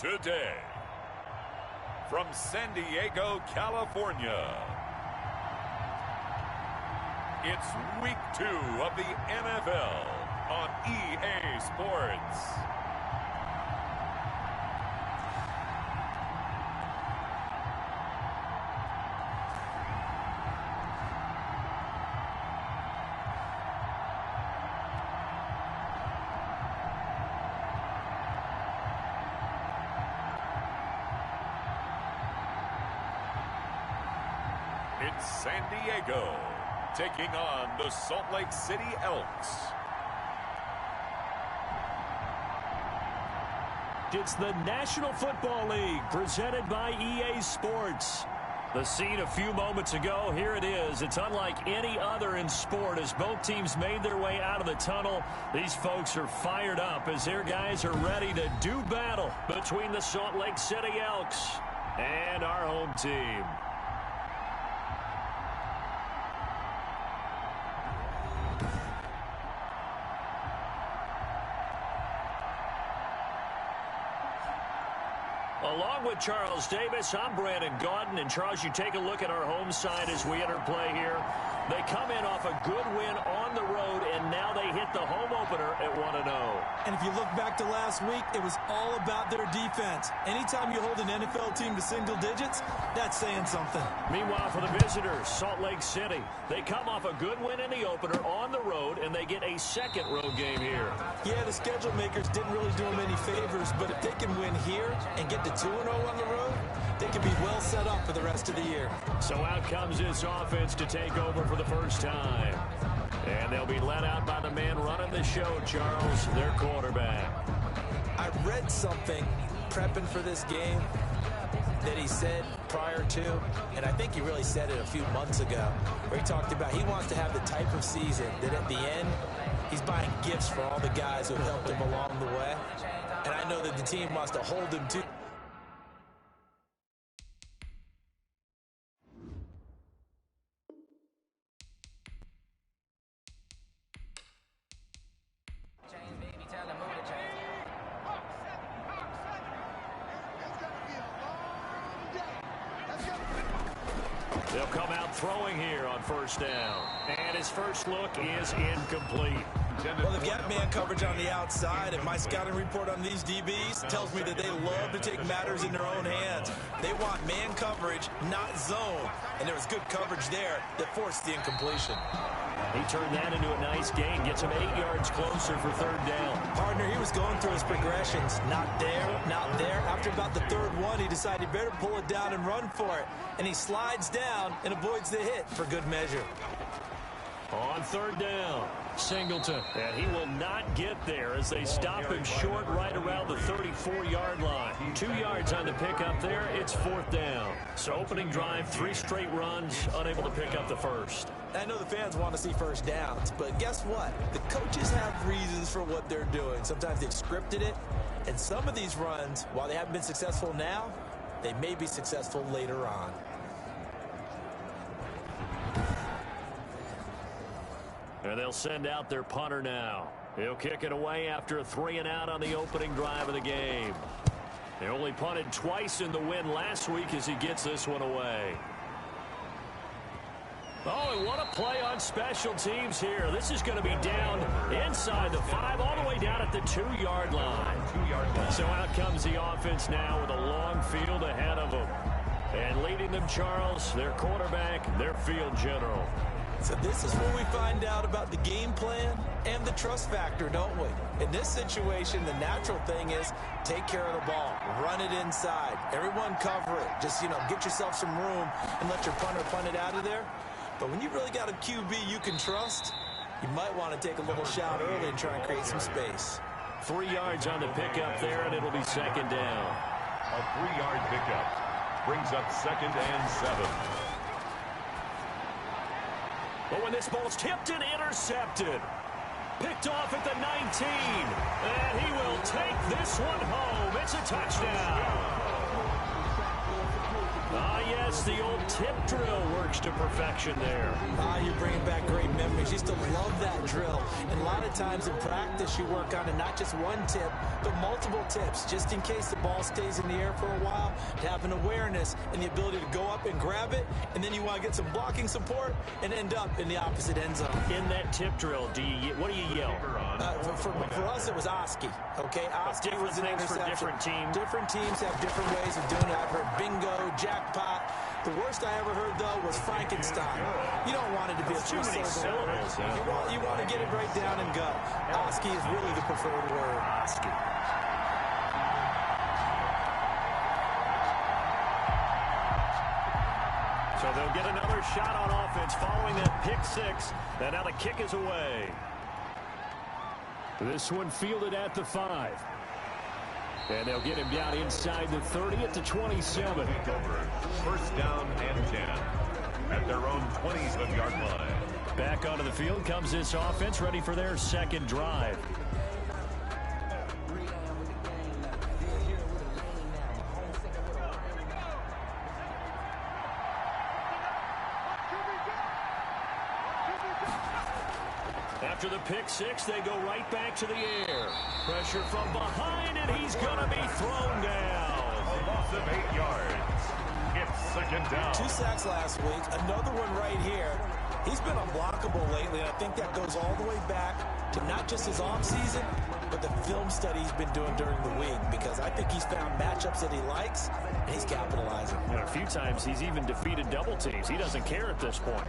today. From San Diego, California, it's Week 2 of the NFL on EA Sports. It's San Diego taking on the Salt Lake City Elks. It's the National Football League presented by EA Sports. The scene a few moments ago, here it is. It's unlike any other in sport as both teams made their way out of the tunnel. These folks are fired up as their guys are ready to do battle between the Salt Lake City Elks and our home team. Along with Charles Davis, I'm Brandon Gaudin. And Charles, you take a look at our home side as we enter play here. They come in off a good win on the road, and now they hit the home opener at 1-0. And if you look back to last week, it was all about their defense. Anytime you hold an NFL team to single digits, that's saying something. Meanwhile, for the visitors, Salt Lake City, they come off a good win in the opener on the road, and they get a second road game here. Yeah, the schedule makers didn't really do them any favors, but if they can win here and get to 2-0 on the road, they can be well set up for the rest of the year. So out comes this offense to take over for the first time. And they'll be led out by the man running the show, Charles, their quarterback. I read something prepping for this game that he said prior to, and I think he really said it a few months ago, where he talked about he wants to have the type of season that at the end, he's buying gifts for all the guys who have helped him along the way. And I know that the team wants to hold him to. They'll come out throwing here on first down. And his first look is incomplete. Well, they've got man coverage on the outside, and my scouting report on these DBs tells me that they love to take matters in their own hands. They want man coverage, not zone. And there was good coverage there that forced the incompletion. He turned that into a nice gain, gets him 8 yards closer for third down. Partner, he was going through his progressions. Not there, not there. After about the third one, he decided he better pull it down and run for it. And he slides down and avoids the hit for good measure. On third down, Singleton. And he will not get there as they stop him short right around the 34-yard line. 2 yards on the pickup there. It's fourth down. So opening drive, 3 straight runs, unable to pick up the first. I know the fans want to see first downs, but guess what? The coaches have reasons for what they're doing. Sometimes they've scripted it, and some of these runs, while they haven't been successful now, they may be successful later on. And they'll send out their punter now. He'll kick it away after a 3-and-out on the opening drive of the game. They only punted twice in the win last week as he gets this one away. Oh, and what a play on special teams here. This is going to be down inside the 5, all the way down at the 2-yard line. So out comes the offense now with a long field ahead of them. And leading them, Charles, their quarterback, their field general. So this is where we find out about the game plan and the trust factor, don't we? In this situation, the natural thing is take care of the ball, run it inside, everyone cover it. Just, get yourself some room and let your punter punt it out of there. But when you really got a QB you can trust, you might want to take a little shot early and try and create some space. 3 yards on the pickup there, and it'll be second down. A 3-yard pickup brings up 2nd and 7. But when this ball's tipped and intercepted, picked off at the 19, and he will take this one home. It's a touchdown. Ah, yes, the old tip drill works to perfection there. You're bringing back great memories. Used to love that drill. And a lot of times in practice, you work on it, not just one tip, but multiple tips, just in case the ball stays in the air for a while, to have an awareness and the ability to go up and grab it, and then you want to get some blocking support and end up in the opposite end zone. In that tip drill, what do you yell? For us, it was Oski. Okay, Oski was an interception. For different teams. Different teams have different ways of doing it. I've heard bingo, jackpot. The worst I ever heard, though, was Frankenstein. You don't want it to be a three-syllable word. You want to get it right down and go. Oski is really the preferred word. Oski. So they'll get another shot on offense following that pick six. And now the kick is away. This one fielded at the 5. And they'll get him down inside the 30 at the 27. First down and 10 at their own 27-yard line. Back onto the field comes this offense, ready for their second drive. After the pick six, they go right back to the air. Pressure from behind, and he's going to be thrown down. A loss of 8 yards. It's second down. 2 sacks last week. Another one right here. He's been unblockable lately, and I think that goes all the way back to not just his offseason, but the film study he's been doing during the week, because I think he's found matchups that he likes, and he's capitalizing. A few times he's even defeated double teams. He doesn't care at this point.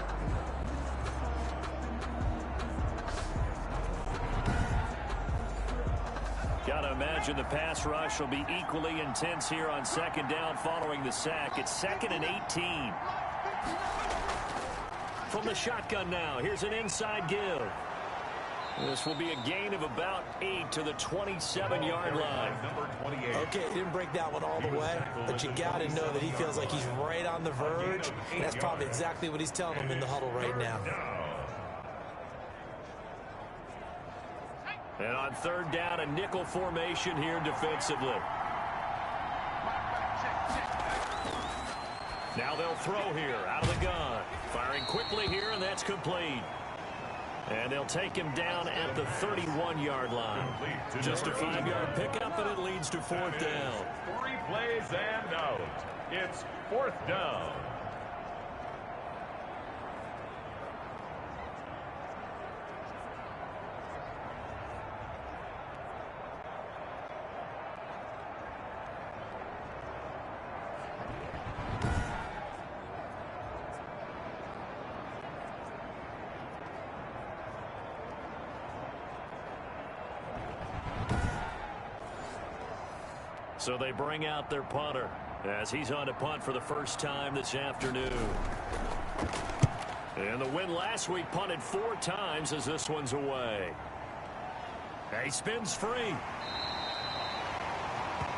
Got to imagine the pass rush will be equally intense here on second down following the sack. It's 2nd and 18. From the shotgun now, here's an inside give. This will be a gain of about 8 to the 27-yard line. Okay, he didn't break that one all the way, but you got to know that he feels like he's right on the verge, and that's probably exactly what he's telling them in the huddle right now. And on third down, a nickel formation here defensively. Now they'll throw here out of the gun. Firing quickly here, and that's complete. And they'll take him down at the 31-yard line. Just a 5-yard pickup, and it leads to fourth down. 3 plays and out. It's fourth down. So they bring out their punter as he's on to punt for the first time this afternoon. And the win last week punted 4 times as this one's away. He spins free.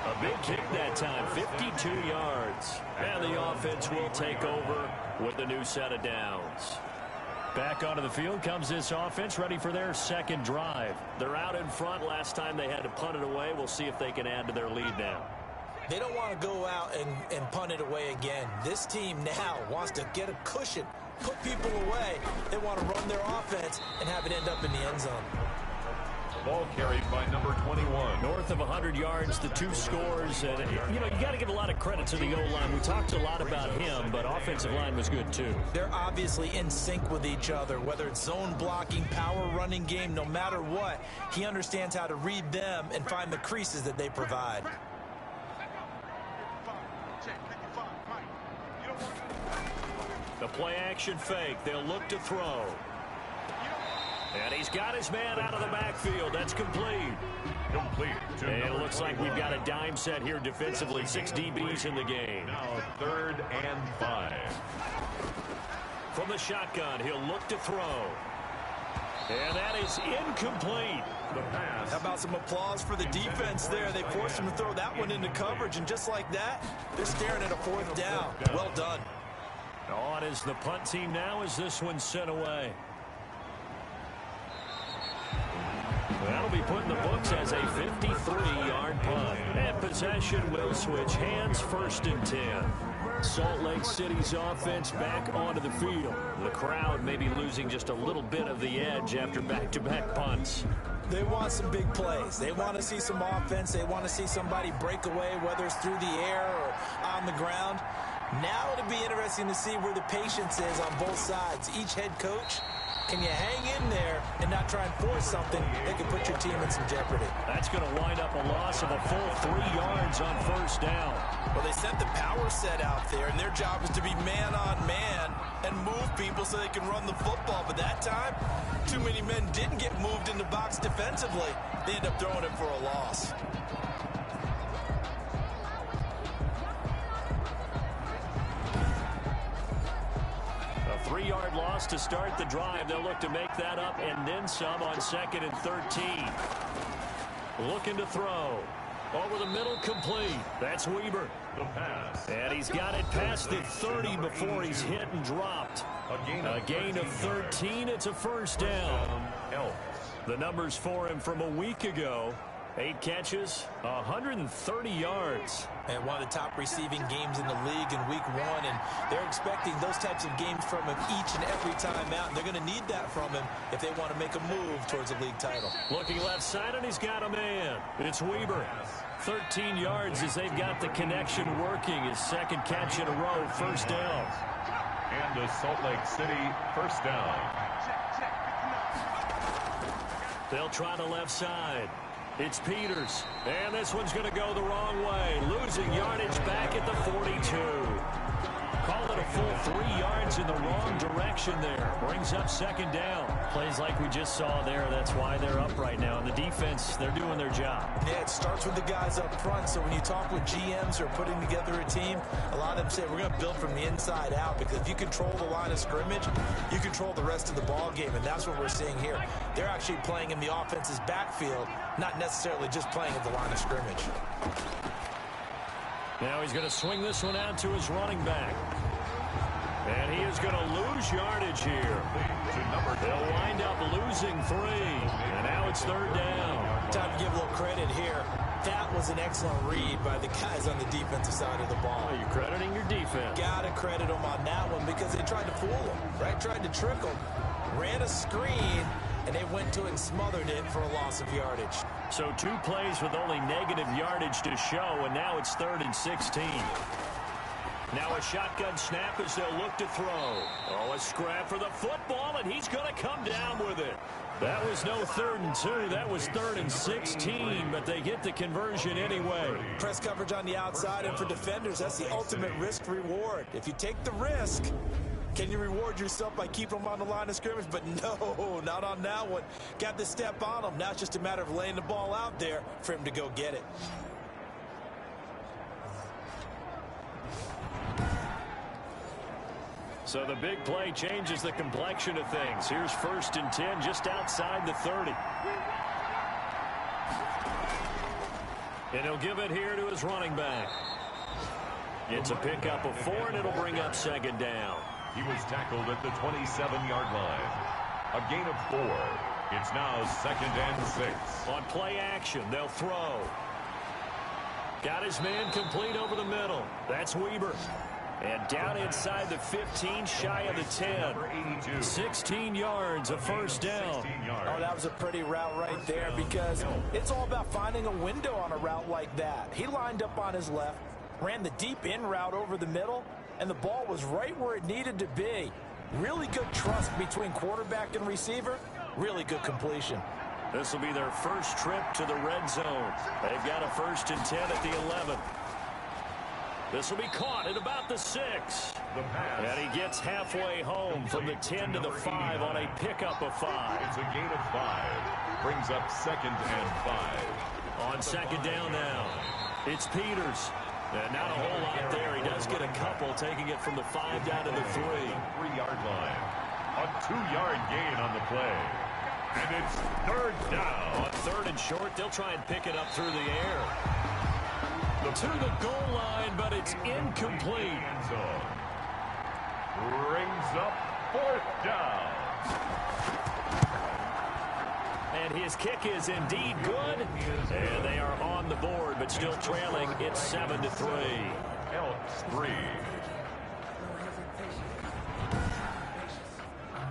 A big kick that time, 52 yards. And the offense will take over with a new set of downs. Back onto the field comes this offense, ready for their second drive. They're out in front. Last time they had to punt it away. We'll see if they can add to their lead now. They don't want to go out and punt it away again. This team now wants to get a cushion, put people away. They want to run their offense and have it end up in the end zone. Ball carried by number 21. North of 100 yards, the 2 scores. And, you got to give a lot of credit to the O-line. We talked a lot about him, but offensive line was good, too. They're obviously in sync with each other, whether it's zone blocking, power running game, no matter what. He understands how to read them and find the creases that they provide. The play action fake. They'll look to throw. And he's got his man out of the backfield. That's complete. And it looks like we've got a dime set here defensively. 6 DBs in the game. Now 3rd and 5. From the shotgun, he'll look to throw. And that is incomplete. The pass. How about some applause for the defense there? They forced him to throw that one into coverage, and just like that, they're staring at a 4th down. Well done. On is the punt team now as this one's sent away. That'll be put in the books as a 53-yard punt. And possession will switch hands, 1st and 10. Salt Lake City's offense back onto the field. The crowd may be losing just a little bit of the edge after back-to-back punts. They want some big plays. They want to see some offense. They want to see somebody break away, whether it's through the air or on the ground. Now it'll be interesting to see where the patience is on both sides. Each head coach, can you hang in there and not try and force something that could put your team in some jeopardy? That's going to wind up a loss of a full 3 yards on first down. Well, they sent the power set out there, and their job is to be man-on-man and move people so they can run the football. But that time, too many men didn't get moved in the box defensively. They end up throwing it for a loss. A 3-yard loss to start the drive. They'll look to make that up and then some on 2nd and 13. Looking to throw. Over the middle, complete. That's Weber. The pass. And he's got it past the 30 before he's hit and dropped. A gain of 13. It's a first down. The numbers for him from a week ago. 8 catches, 130 yards. And one of the top receiving games in the league in week 1. And they're expecting those types of games from him each and every time out. And they're going to need that from him if they want to make a move towards a league title. Looking left side, and he's got a man. It's Weber. 13 yards as they've got the connection working. His 2nd catch in a row, first down. And a Salt Lake City first down. They'll try the left side. It's Peters. And this one's going to go the wrong way. Losing yardage back at the 42. Call it a full 3 yards in the wrong direction there. Brings up 2nd down. Plays like we just saw there. That's why they're up right now. And the defense, they're doing their job. Yeah, it starts with the guys up front. So when you talk with GMs who are putting together a team, a lot of them say we're going to build from the inside out, because if you control the line of scrimmage, you control the rest of the ball game. And that's what we're seeing here. They're actually playing in the offense's backfield, not necessarily just playing at the line of scrimmage. Now he's going to swing this one out to his running back. And he is going to lose yardage here. They'll wind up losing 3. And now it's 3rd down. Time to give a little credit here. That was an excellent read by the guys on the defensive side of the ball. You're crediting your defense. Got to credit them on that one, because they tried to fool them, right? Tried to trick them. Ran a screen, and they went to it and smothered it for a loss of yardage. So 2 plays with only negative yardage to show, and now it's 3rd and 16. Now a shotgun snap as they'll look to throw. Oh, a scrap for the football, and he's going to come down with it. That was no 3rd and 2. That was 3rd and 16, but they get the conversion anyway. Press coverage on the outside, and for defenders, that's the ultimate risk-reward. If you take the risk, can you reward yourself by keeping them on the line of scrimmage? But no, not on that one. Got the step on them. Now it's just a matter of laying the ball out there for him to go get it. So the big play changes the complexion of things. Here's 1st and 10 just outside the 30. And he'll give it here to his running back. It's a pickup of 4, and it'll bring up 2nd down. He was tackled at the 27-yard line. A gain of 4. It's now 2nd and 6. On play action, they'll throw. Got his man complete over the middle. That's Weber. And down inside the 15, shy of the 10. 16 yards, a first down. Oh, that was a pretty route right there, because it's all about finding a window on a route like that. He lined up on his left, ran the deep in route over the middle, and the ball was right where it needed to be. Really good trust between quarterback and receiver. Really good completion. This will be their first trip to the red zone. They've got a 1st and 10 at the 11. This will be caught at about the 6. And he gets halfway home from the 10 to the 5 on a pickup of 5. It's a gain of 5. Brings up 2nd and 5. On 2nd down now, it's Peters. And not a whole lot there. He does get a couple, taking it from the 5 down to the 3. 3-yard line. A 2-yard gain on the play. And it's 3rd down. On 3rd and short, they'll try and pick it up through the air. To the goal line, but it's incomplete. Brings up 4th down. And his kick is indeed good. And they are on the board, but still trailing. It's 7-3. Elks 3.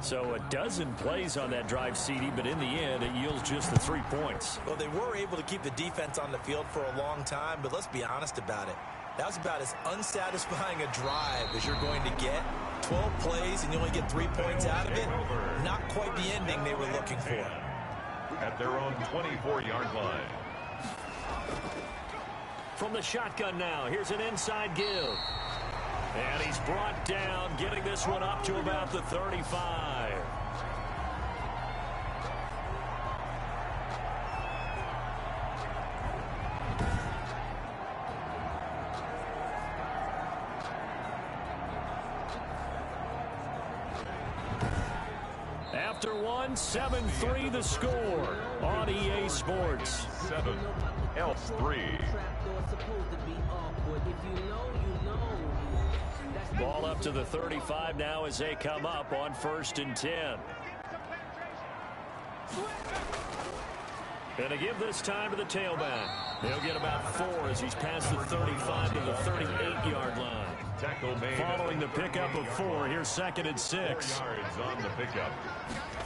So a dozen plays on that drive, CD, but in the end, it yields just the 3 points. Well, they were able to keep the defense on the field for a long time, but let's be honest about it. That was about as unsatisfying a drive as you're going to get. 12 plays and you only get 3 points out of it. Not quite the ending they were looking for. At their own 24-yard line. From the shotgun now, here's an inside give. And he's brought down, getting this one up to about the 35. After one, 7-3 the score on EA Sports. 7, Elks 3. Ball up to the 35 now as they come up on 1st and 10. And to give this time to the tailback. He'll get about 4 as he's past the 35 to the 38-yard line. Tackle made. Following the pickup of 4, here's 2nd and 6. 4 yards on the pickup.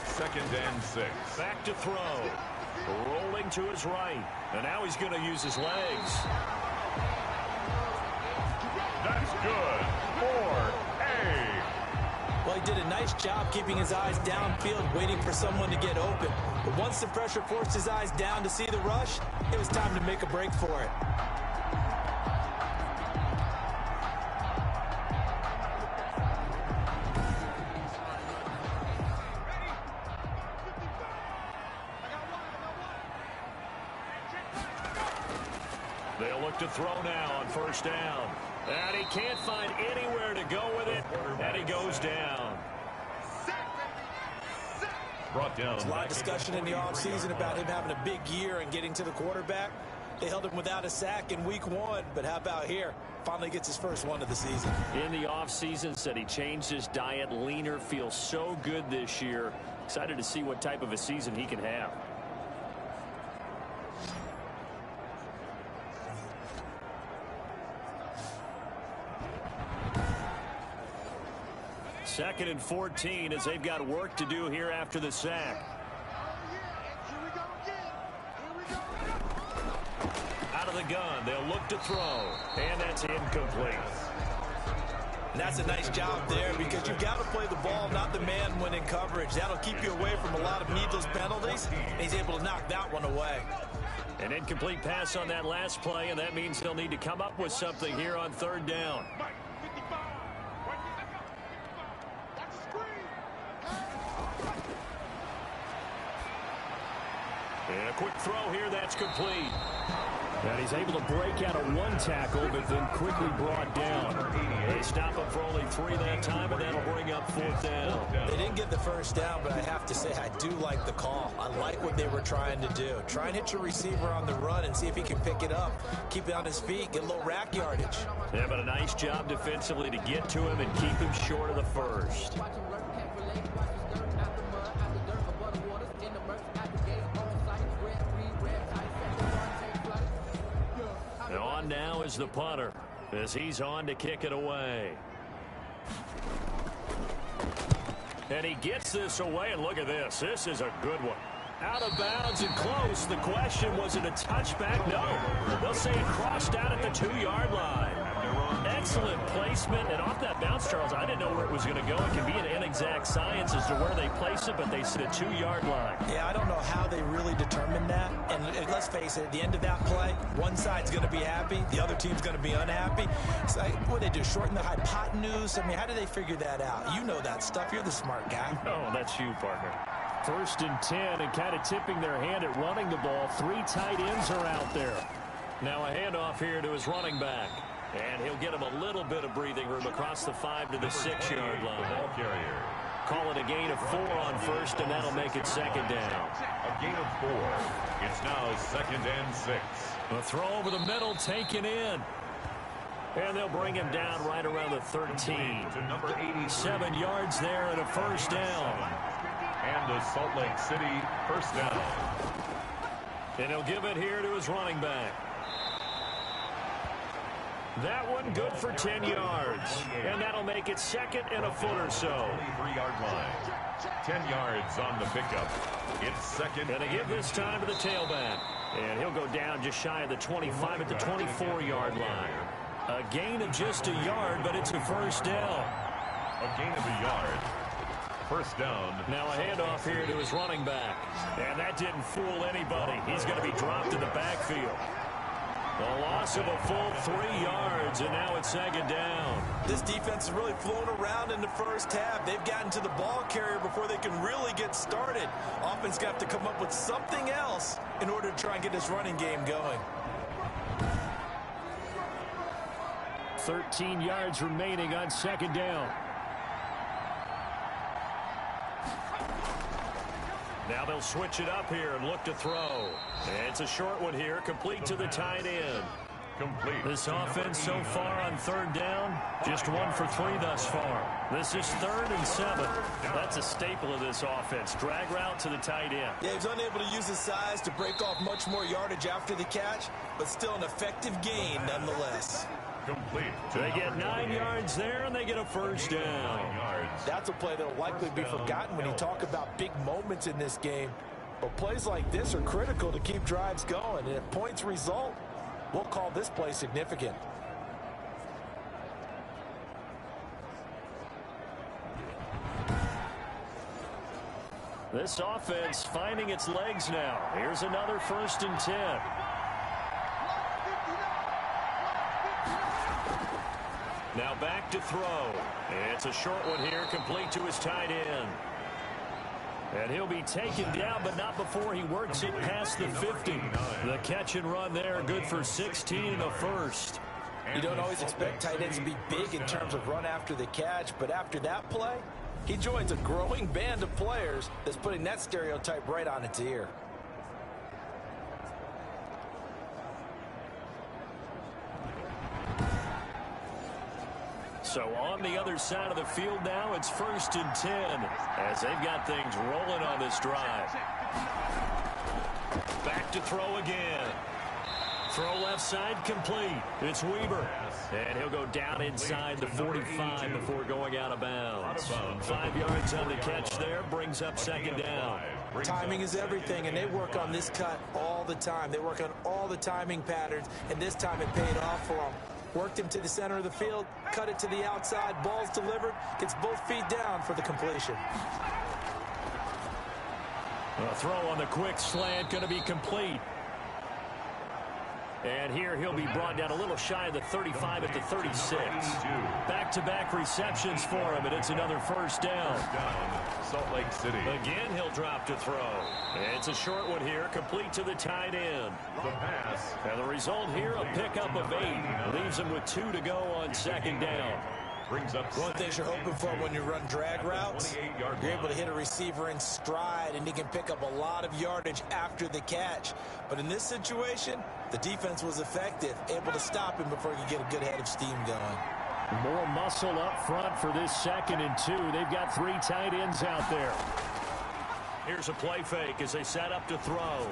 2nd and 6. Back to throw. Rolling to his right. And now he's going to use his legs. That's good. 4A. Well, he did a nice job keeping his eyes downfield, waiting for someone to get open. But once the pressure forced his eyes down to see the rush, it was time to make a break for it. They'll look to throw now on 1st down. And he can't find anywhere to go with it. And he goes down. Brought down. There's a lot of discussion in the offseason about him having a big year and getting to the quarterback. They held him without a sack in week 1, but how about here? Finally gets his first one of the season. In the offseason, said he changed his diet, leaner, feels so good this year. Excited to see what type of a season he can have. Second and 14 as they've got work to do here after the sack. Out of the gun, they'll look to throw, and that's incomplete. And that's a nice job there because you've got to play the ball, not the man when in coverage. That'll keep you away from a lot of needless penalties. And he's able to knock that one away. An incomplete pass on that last play, and that means they'll need to come up with something here on 3rd down. And a quick throw here, that's complete. And he's able to break out of 1 tackle, but then quickly brought down. They stop him for only 3 that time, and that'll bring up 4th down. They didn't get the first down, but I have to say I do like the call. I like what they were trying to do. Try and hit your receiver on the run and see if he can pick it up. Keep it on his feet, get a little rack yardage. Yeah, but a nice job defensively to get to him and keep him short of the first. On now is the punter as he's on to kick it away. And he gets this away, and look at this. This is a good one. Out of bounds and close. The question, was it a touchback? No. They'll say it crossed out at the 2-yard line. Excellent placement, and off that bounce, Charles, I didn't know where it was going to go. It can be an inexact science as to where they place it, but they said a 2-yard line. Yeah, I don't know how they really determined that. And let's face it, at the end of that play, one side's going to be happy, the other team's going to be unhappy. It's like, what do they do, shorten the hypotenuse? I mean, how do they figure that out? You know that stuff. You're the smart guy. Oh, that's you, partner. 1st and 10, and kind of tipping their hand at running the ball. 3 tight ends are out there. Now a handoff here to his running back. And he'll get him a little bit of breathing room across the 5 to the 6-yard line. Ball carrier. Call it a gain of 4 on 1st, and that'll make it 2nd down. A gain of 4. It's now 2nd and 6. A throw over the middle taken in. And they'll bring him down right around the 13. To number 83. 7 yards there and a 1st down. And a Salt Lake City 1st down. And he'll give it here to his running back. That one good for 10 yards. And that'll make it second and a foot or so. 23-yard line. 10 yards on the pickup. It's second. Going to give this time to the tailback. And he'll go down just shy of the 25 at the 24-yard line. A gain of just a yard, but it's a first down. A gain of a yard. First down. Now a handoff here to his running back. And that didn't fool anybody. He's going to be dropped in the backfield. A loss of a full 3 yards, and now it's second down. This defense is really flown around in the first half. They've gotten to the ball carrier before they can really get started. Offense got to come up with something else in order to try and get this running game going. 13 yards remaining on second down. Now they'll switch it up here and look to throw. It's a short one here, complete to the tight end. Complete. This offense so far on third down, just 1 for 3 thus far. This is 3rd and 7. That's a staple of this offense. Drag route to the tight end. Yeah, he's unable to use his size to break off much more yardage after the catch, but still an effective gain nonetheless. Complete. They get 9 yards there, and they get a first down. That's a play that will likely be forgotten when you talk about big moments in this game. But plays like this are critical to keep drives going. And if points result, we'll call this play significant. This offense finding its legs now. Here's another 1st and 10. Now back to throw. It's a short one here, complete to his tight end. And he'll be taken down, but not before he works it past the 50. The catch and run there, good for 16 and a first. You don't always expect tight ends to be big in terms of run after the catch, but after that play, he joins a growing band of players that's putting that stereotype right on its ear. So on the other side of the field now, it's 1st and 10 as they've got things rolling on this drive. Back to throw again. Throw left side complete. It's Weaver. And he'll go down inside the 45 before going out of bounds. 5 yards on the catch there, brings up second down. Timing is everything, and they work on this cut all the time. They work on all the timing patterns, and this time it paid off for them. Worked him to the center of the field, cut it to the outside, ball's delivered, gets both feet down for the completion. A throw on the quick slant, going to be complete. And here he'll be brought down a little shy of the 35 at the 36. Back-to-back receptions for him, and it's another first down. Salt Lake City. Again, he'll drop to throw. It's a short one here, complete to the tight end. The pass. And the result here, a pickup of 8. Leaves him with 2 to go on second down. Brings up one thing you're hoping for when you run drag routes, you're able to hit a receiver in stride, and he can pick up a lot of yardage after the catch. But in this situation, the defense was effective, able to stop him before he could get a good head of steam going. More muscle up front for this 2nd and 2. They've got 3 tight ends out there. Here's a play fake as they set up to throw.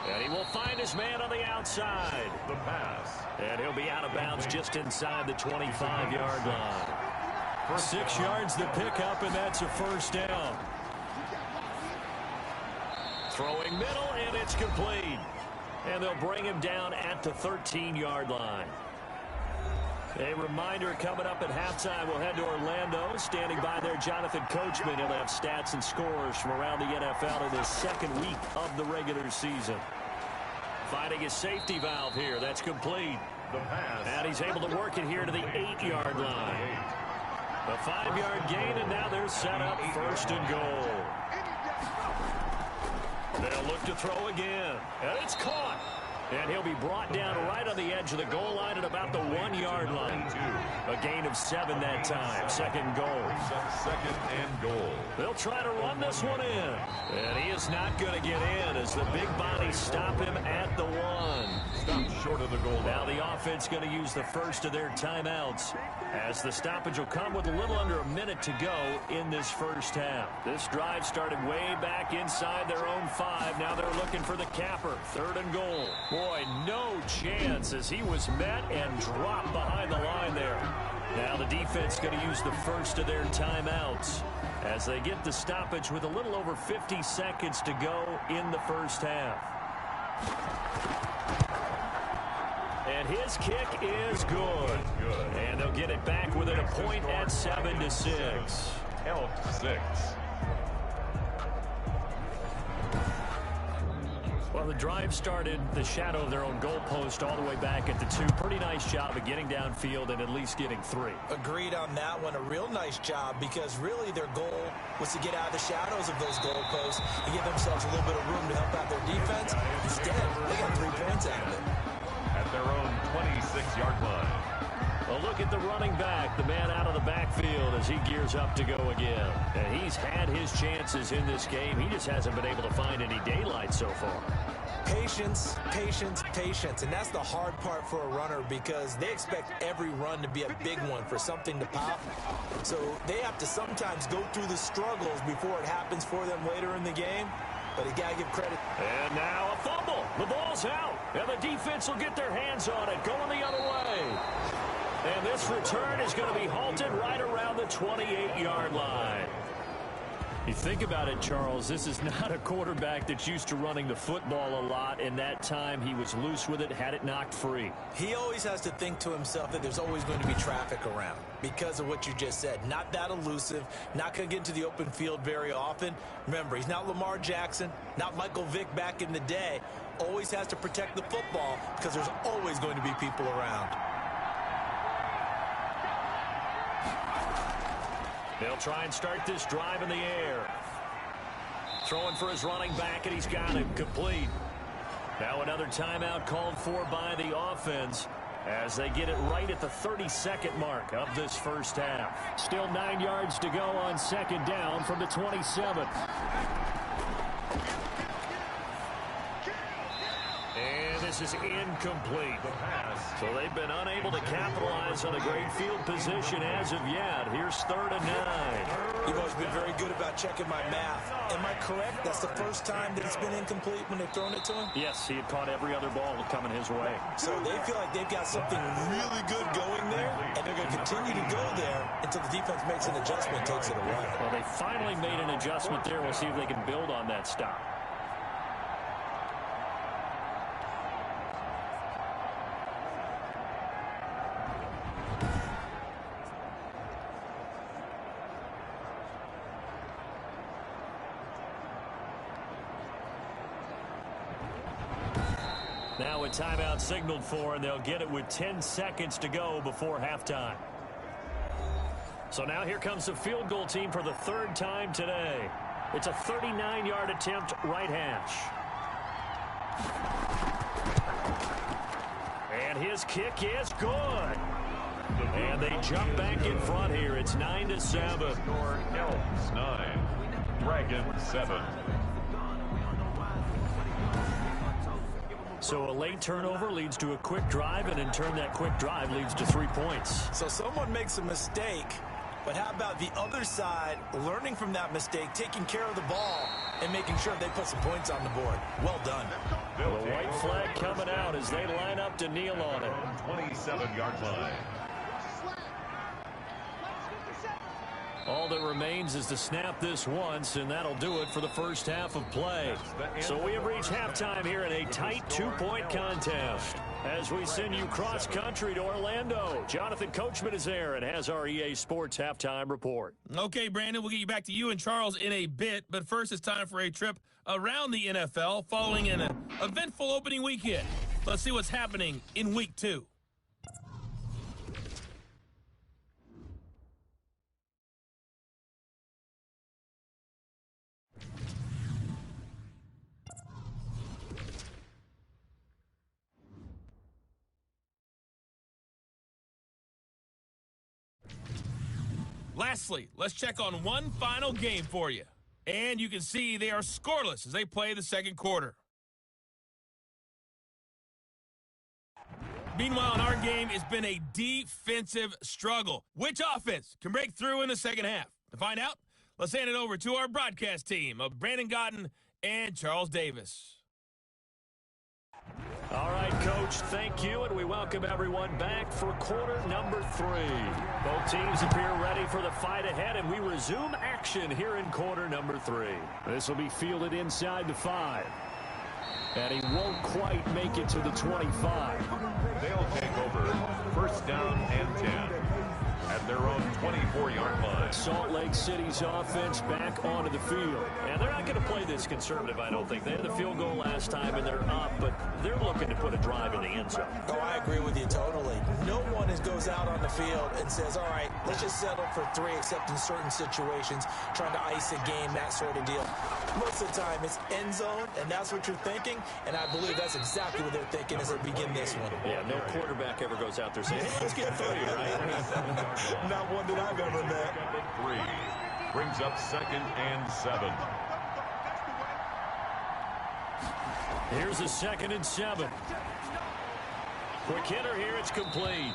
And he will find his man on the outside. The pass. And he'll be out of bounds just inside the 25-yard line. 6 yards the pickup, and that's a first down. Throwing middle, and it's complete. And they'll bring him down at the 13-yard line. A reminder coming up at halftime, we'll head to Orlando. Standing by there, Jonathan Coachman. He'll have stats and scores from around the NFL in the 2nd week of the regular season. Finding his safety valve here. That's complete. The pass. And he's able to work it here to the 8-yard line. A 5-yard gain, and now they're set up 1st and goal. They'll look to throw again. And it's caught. And he'll be brought down right on the edge of the goal line at about the 1-yard line. A gain of 7 that time. 2nd goal. 2nd and goal. They'll try to run this one in. And he is not going to get in as the big bodies stop him at the 1. stopped short of the goal line. Now the offense going to use the first of their timeouts, as the stoppage will come with a little under a minute to go in this first half. This drive started way back inside their own 5. Now they're looking for the capper. 3rd and goal. Boy, no chance, as he was met and dropped behind the line there. Now the defense going to use the first of their timeouts, as they get the stoppage with a little over 50 seconds to go in the first half. And his kick is good. And they'll get it back within a point at 7-6. Help 6. Well, the drive started the shadow of their own goalpost all the way back at the 2. Pretty nice job of getting downfield and at least getting 3. Agreed on that one. A real nice job, because really their goal was to get out of the shadows of those goalposts and give themselves a little bit of room to help out their defense. Instead, they got 3 points out of it. At their own 26-yard line. Well, look at the running back, the man out of the backfield, as he gears up to go again. And he's had his chances in this game. He just hasn't been able to find any daylight so far. Patience, patience, patience. And that's the hard part for a runner, because they expect every run to be a big one for something to pop. So they have to sometimes go through the struggles before it happens for them later in the game. But you got to give credit. And now a fumble. The ball's out. And the defense will get their hands on it, going the other way. And this return is going to be halted right around the 28-yard line. You think about it, Charles, this is not a quarterback that's used to running the football a lot, and that time he was loose with it, had it knocked free. He always has to think to himself that there's always going to be traffic around because of what you just said. Not that elusive, not going to get into the open field very often. Remember, he's not Lamar Jackson, not Michael Vick back in the day. Always has to protect the football because there's always going to be people around. They'll try and start this drive in the air. Throwing for his running back, and he's got it complete. Now another timeout called for by the offense, as they get it right at the 32nd mark of this first half. Still 9 yards to go on 2nd down from the 27. And this is incomplete. So they've been unable to capitalize on a great field position as of yet. Here's 3rd and 9. You've always been very good about checking my math. Am I correct? That's the first time that it's been incomplete when they've thrown it to him? Yes, he had caught every other ball coming his way. So they feel like they've got something really good going there, and they're going to continue to go there until the defense makes an adjustment and takes it away. Well, they finally made an adjustment there. We'll see if they can build on that stop. Now a timeout signaled for, and they'll get it with 10 seconds to go before halftime. So now here comes the field goal team for the 3rd time today. It's a 39-yard attempt, right hash. And his kick is good. And they jump back in front here. It's 9-7. Elks 9, Dragons 7. So a late turnover leads to a quick drive, and in turn that quick drive leads to 3 points. So someone makes a mistake, but how about the other side learning from that mistake, taking care of the ball, and making sure they put some points on the board? Well done. The white flag coming out as they line up to kneel on it. 27-yard line. All that remains is to snap this once, and that'll do it for the first half of play. So we have reached halftime here in a tight 2-point contest. As we send you cross-country to Orlando, Jonathan Coachman is there and has our EA Sports halftime report. Okay, Brandon, we'll get you back to you and Charles in a bit, but first it's time for a trip around the NFL following an eventful opening weekend. Let's see what's happening in Week 2. Lastly, let's check on one final game for you. And you can see they are scoreless as they play the second quarter. Meanwhile, in our game, it's been a defensive struggle. Which offense can break through in the second half? To find out, let's hand it over to our broadcast team of Brandon Godden and Charles Davis. All right, Coach, thank you, and we welcome everyone back for quarter number 3. Both teams appear ready for the fight ahead, and we resume action here in quarter number 3. This will be fielded inside the 5. And he won't quite make it to the 25. They'll take over first down and 10 at their own 24-yard line. Salt Lake City's offense back onto the field. And they're not going to play this conservative, I don't think. They had the field goal last time, and they're up, but they're looking to put a drive in the end zone. Oh, I agree with you totally. No one goes out on the field and says, all right, let's just settle for 3, except in certain situations, trying to ice a game, that sort of deal. Most of the time, it's end zone, and that's what you're thinking, and I believe that's exactly what they're thinking as they begin this one. Yeah, no quarterback ever goes out there saying, hey, let's get 3, right? Not one that I've ever met. 3 brings up second and 7. Here's a 2nd and 7. Quick hitter here, it's complete.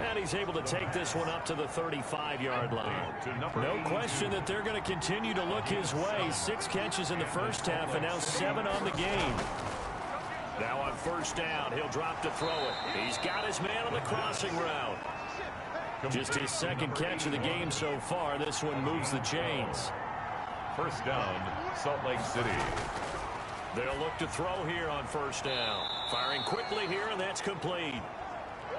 And he's able to take this one up to the 35-yard line. No question that they're going to continue to look his way. 6 catches in the first half and now 7 on the game. Now on first down, he'll drop to throw it. He's got his man on the crossing route. Just his 2nd catch of the game so far. This one moves the chains. First down, Salt Lake City. They'll look to throw here on first down. Firing quickly here, and that's complete.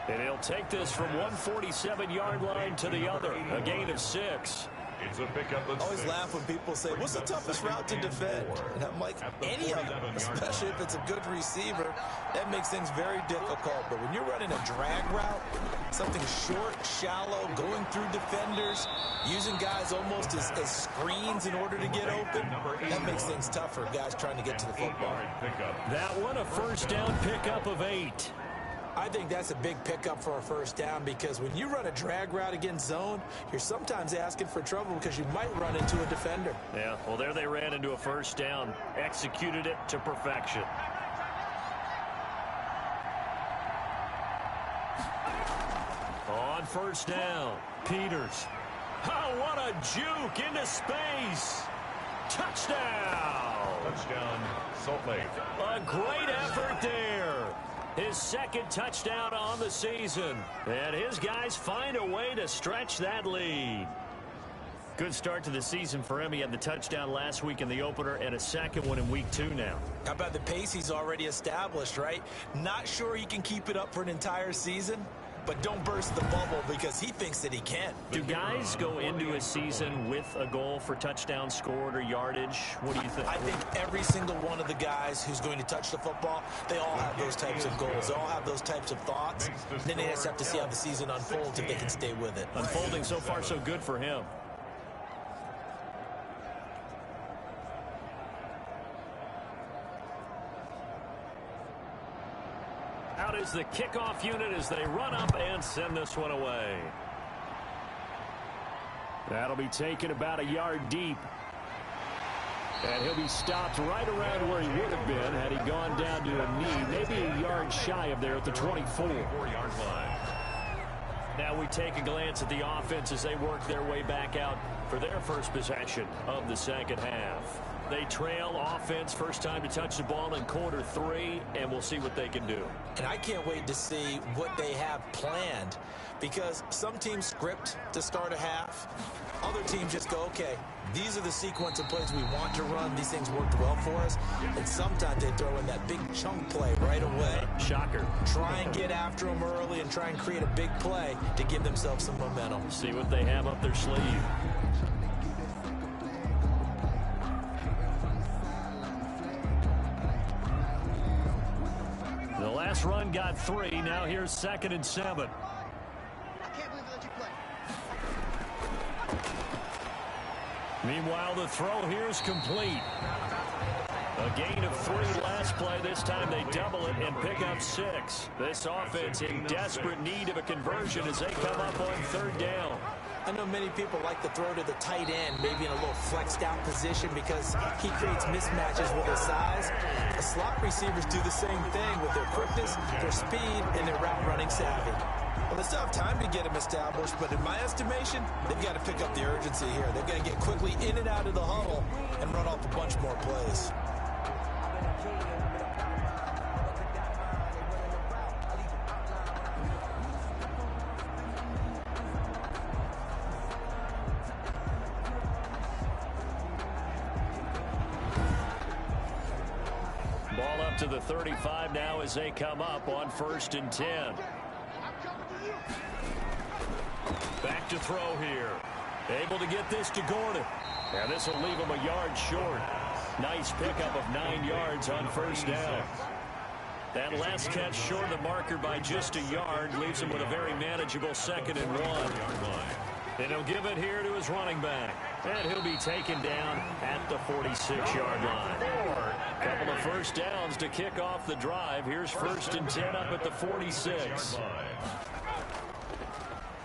And he'll take this from 147-yard line to the other. A gain of 6. It's a pickup of 6. I always laugh when people say, what's the toughest route to defend? And I'm like, any of them, especially if it's a good receiver. That makes things very difficult. But when you're running a drag route, something short, shallow, going through defenders, using guys almost as screens in order to get open, that makes things tough for guys trying to get to the football. That one, a first down pickup of 8. I think that's a big pickup for a first down because when you run a drag route against zone, you're sometimes asking for trouble because you might run into a defender. Yeah, well, there they ran into a first down. Executed it to perfection. On first down, Peters. Oh, what a juke into space. Touchdown. Touchdown, Salt Lake. A great effort there. His 2nd touchdown on the season. And his guys find a way to stretch that lead. Good start to the season for him. He had the touchdown last week in the opener and a 2nd one in week 2 now. How about the pace he's already established, right? Not sure he can keep it up for an entire season, but don't burst the bubble because he thinks that he can. Do guys go into a season with a goal for touchdown scored or yardage? What do you think? I think every single one of the guys who's going to touch the football, they all have those types of goals. They all have those types of thoughts. Then they just have to see how the season unfolds if they can stay with it. Unfolding so far so good for him. Out is the kickoff unit as they run up and send this one away. That'll be taken about a yard deep. And he'll be stopped right around where he would have been had he gone down to a knee, maybe a yard shy of there at the 24-yard line. Now we take a glance at the offense as they work their way back out for their first possession of the second half. They trail offense, first time to touch the ball in quarter 3, and we'll see what they can do. And I can't wait to see what they have planned because some teams script to start a half. Other teams just go, okay, these are the sequence of plays we want to run. These things worked well for us. And sometimes they throw in that big chunk play right away. Shocker. Try and get after them early and try and create a big play to give themselves some momentum. See what they have up their sleeve. The last run got 3. Now here's 2nd and 7. Meanwhile, the throw here is complete. A gain of 3 last play. This time they double it and pick up 6. This offense in desperate need of a conversion as they come up on 3rd down. I know many people like to throw to the tight end, maybe in a little flexed out position because he creates mismatches with his size. The slot receivers do the same thing with their quickness, their speed, and their route running savvy. Well, they still have time to get him established, but in my estimation, they've got to pick up the urgency here. They've got to get quickly in and out of the huddle and run off a bunch more plays. Ball up to the 35 now as they come up on 1st and 10. Back to throw here. Able to get this to Gordon. And this will leave him a yard short. Nice pickup of 9 yards on 1st down. That last catch short of the marker by just a yard leaves him with a very manageable 2nd and 1. And he'll give it here to his running back. And he'll be taken down at the 46-yard line. Couple of 1st downs to kick off the drive. Here's 1st and 10 up at the 46.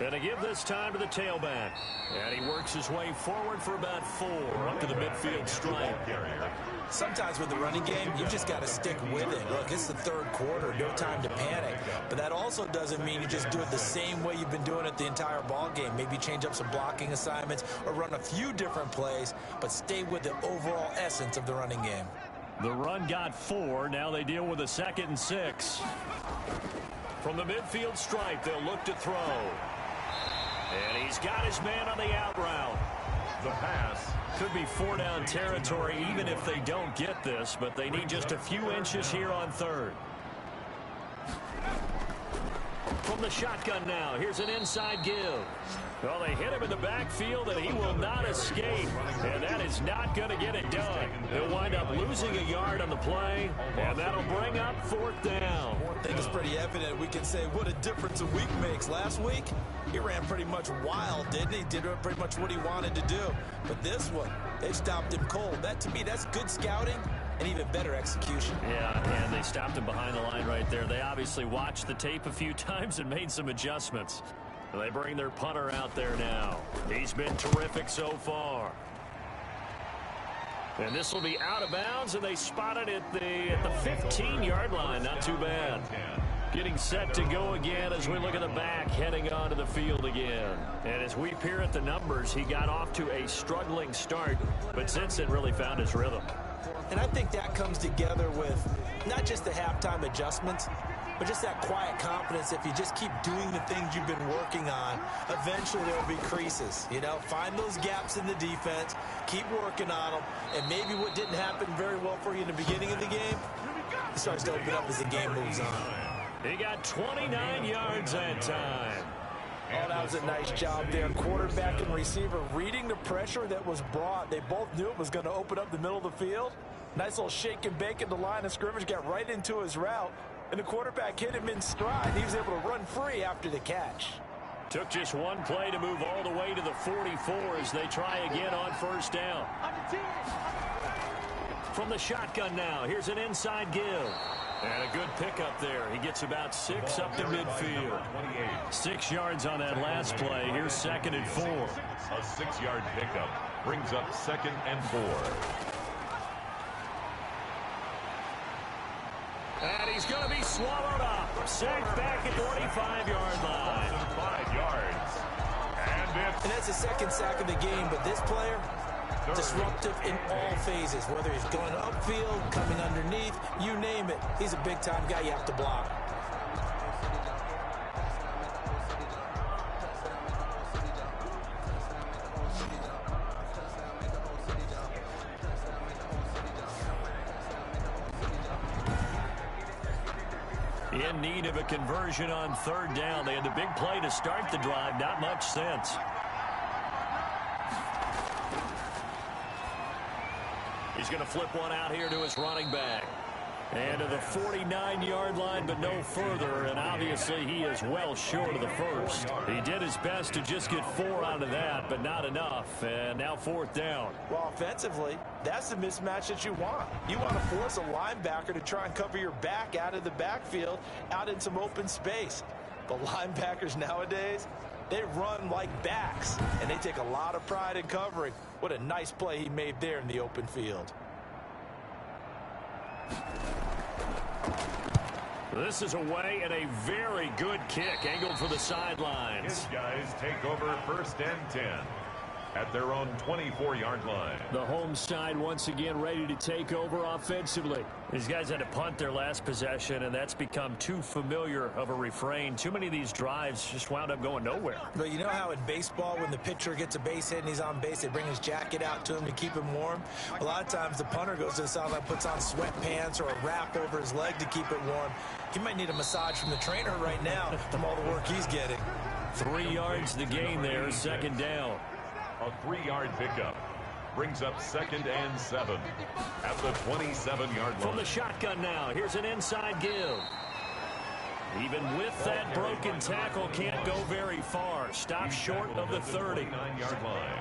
And to give this time to the tailback. And he works his way forward for about 4 up to the midfield stripe. Sometimes with the running game, you just got to stick with it. Look, it's the 3rd quarter, no time to panic. But that also doesn't mean you just do it the same way you've been doing it the entire ball game. Maybe change up some blocking assignments or run a few different plays, but stay with the overall essence of the running game. The run got 4. Now they deal with a 2nd and 6. From the midfield stripe, they'll look to throw. And he's got his man on the out route. The pass. Could be 4-down territory even if they don't get this, but they need just a few inches here on 3rd. From the shotgun now, here's an inside give. Well, they hit him in the backfield, and he will not escape. And that is not going to get it done. He'll wind up losing a yard on the play, and that'll bring up 4th down. I think it's pretty evident. We can say what a difference a week makes. Last week, he ran pretty much wild, didn't he? Did pretty much what he wanted to do. But this one, they stopped him cold. That, to me, that's good scouting and even better execution. Yeah, and they stopped him behind the line right there. They obviously watched the tape a few times and made some adjustments. They bring their punter out there now. He's been terrific so far. And this will be out of bounds, and they spot it at the 15-yard line. Not too bad. Getting set to go again as we look at the back, heading onto the field again. And as we peer at the numbers, he got off to a struggling start, but since then really found his rhythm. And I think that comes together with not just the halftime adjustments, but just that quiet confidence. If you just keep doing the things you've been working on, eventually there will be creases. You know, find those gaps in the defense, keep working on them, and maybe what didn't happen very well for you in the beginning of the game, it starts to open up as the game moves on. He got 29 yards that time. Oh, that was a nice job there. Quarterback and receiver reading the pressure that was brought. They both knew it was going to open up the middle of the field. Nice little shake and bake at the line of scrimmage, got right into his route. And the quarterback hit him in stride. He was able to run free after the catch. Took just one play to move all the way to the 44 as they try again on 1st down. From the shotgun now, here's an inside give. And a good pickup there. He gets about 6 up to midfield. 6 yards on that last play. Here's 2nd and 4. A 6-yard pickup brings up 2nd and 4. And he's going to be swallowed up. Sacked back at the 25-yard line. 5 yards. And that's the 2nd sack of the game, but this player, disruptive in all phases, whether he's going upfield, coming underneath, you name it. He's a big-time guy you have to block. In need of a conversion on 3rd down. They had the big play to start the drive. Not much sense. He's going to flip one out here to his running back. And to the 49-yard line, but no further. And obviously, he is well short of the first. He did his best to just get 4 out of that, but not enough. And now 4th down. Well, offensively, that's the mismatch that you want. You want to force a linebacker to try and cover your back out of the backfield, out in some open space. The linebackers nowadays, they run like backs, and they take a lot of pride in covering. What a nice play he made there in the open field. This is away and a very good kick angled for the sidelines. His guys take over 1st and 10 at their own 24-yard line. The home side once again ready to take over offensively. These guys had to punt their last possession, and that's become too familiar of a refrain. Too many of these drives just wound up going nowhere. But you know how in baseball, when the pitcher gets a base hit and he's on base, they bring his jacket out to him to keep him warm? A lot of times the punter goes to the sideline, puts on sweatpants or a wrap over his leg to keep it warm. He might need a massage from the trainer right now from all the work he's getting. 3 yards the gain there, 2nd down. A 3-yard pickup brings up 2nd and 7 at the 27-yard line. From the shotgun now, here's an inside give. Even with that broken tackle, can't go very far. Stop short of the 30. 29-yard line.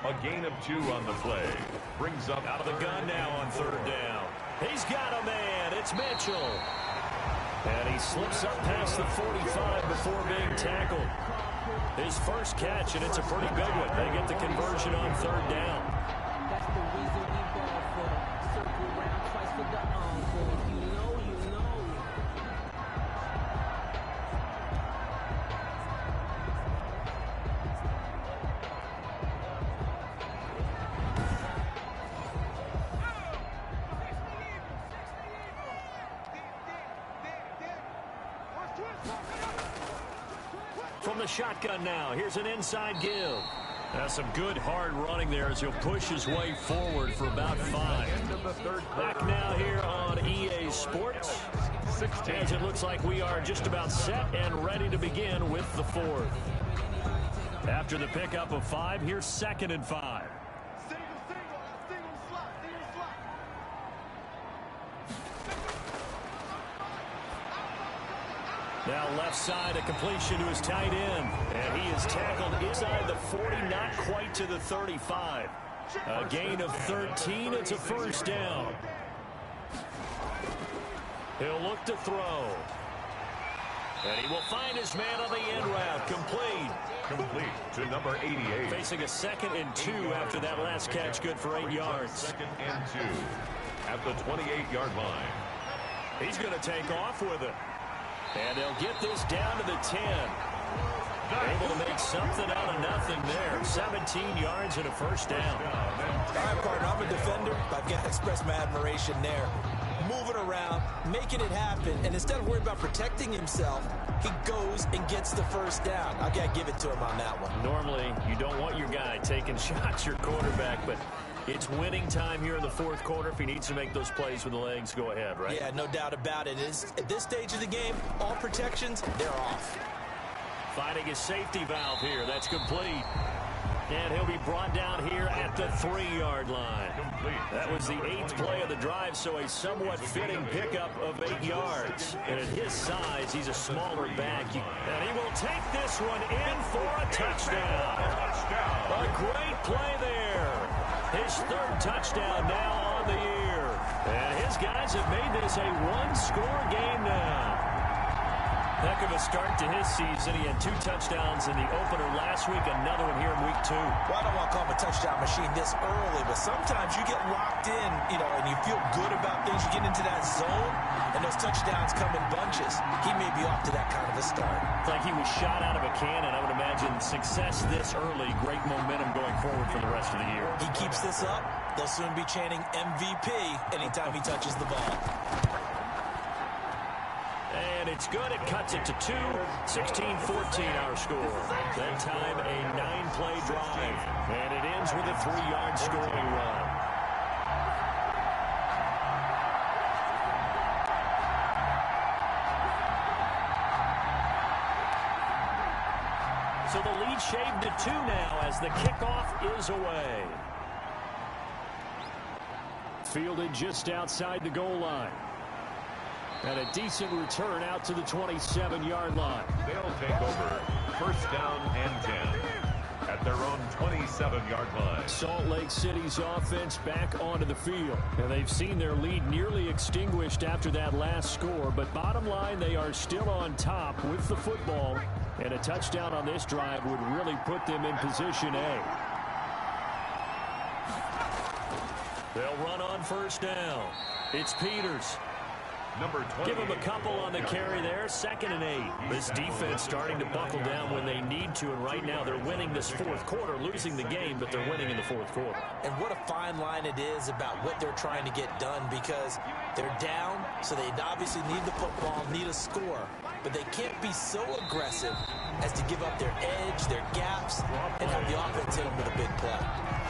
A gain of 2 on the play. Brings up out of the gun now on 3rd down. He's got a man. It's Mitchell. And he slips up past the 45 before being tackled. His first catch, and it's a pretty good one. They get the conversion on 3rd down. That's the reason we ball for. Circle round twice for the encore. If you know, you know. From the shotgun now, here's an inside give. That's some good hard running there as he'll push his way forward for about 5. Back now here on EA Sports. As it looks like we are just about set and ready to begin with the 4th. After the pickup of 5, here's 2nd and 5. Now left side, a completion to his tight end. And he is tackled inside the 40, not quite to the 35. A gain of 13, it's a 1st down. He'll look to throw. And he will find his man on the end route. Complete to number 88. Facing a 2nd and 2 after that last catch, good for 8 yards. 2nd and 2 at the 28-yard line. He's going to take off with it. And they'll get this down to the 10. Able to make something out of nothing there. 17 yards and a 1st down. All right, partner, I'm a defender, but I've got to express my admiration there. Moving around, making it happen, and instead of worrying about protecting himself, he goes and gets the 1st down. I've got to give it to him on that one. Normally, you don't want your guy taking shots, your quarterback, but it's winning time here in the 4th quarter. If he needs to make those plays with the legs, go ahead, right? Yeah, no doubt about it. At this stage of the game, all protections, they're off. Finding his safety valve here. That's complete. And he'll be brought down here at the 3-yard line. That was the 8th play of the drive, so a somewhat fitting pickup of 8 yards. And at his size, he's a smaller back. And he will take this one in for a touchdown. A great play there. His 3rd touchdown now on the year. And his guys have made this a 1-score game now. Heck of a start to his season. He had 2 touchdowns in the opener last week, another one here in week 2. Well, I don't want to call him a touchdown machine this early, but sometimes you get locked in, and you feel good about things. You get into that zone, and those touchdowns come in bunches. He may be off to that kind of a start. It's like he was shot out of a cannon. I would imagine success this early, great momentum going forward for the rest of the year. He keeps this up, they'll soon be chanting MVP anytime he touches the ball. And it's good. It cuts it to 2. 16-14 our score. That time a 9-play drive. And it ends with a 3-yard scoring run. So the lead shaved to 2 now as the kickoff is away. Fielded just outside the goal line. And a decent return out to the 27-yard line. They'll take over 1st down and 10 at their own 27-yard line. Salt Lake City's offense back onto the field. And they've seen their lead nearly extinguished after that last score. But bottom line, they are still on top with the football. And a touchdown on this drive would really put them in position A. They'll run on first down. It's Peters. Number 20. Give them a couple on the carry there. 2nd and 8. This defense starting to buckle down when they need to, and right now they're winning this fourth quarter, losing the game, but they're winning in the fourth quarter. And what a fine line it is about what they're trying to get done, because they're down, so they obviously need the football, need a score, but they can't be so aggressive as to give up their edge, their gaps, and have the offense hit them with a big play.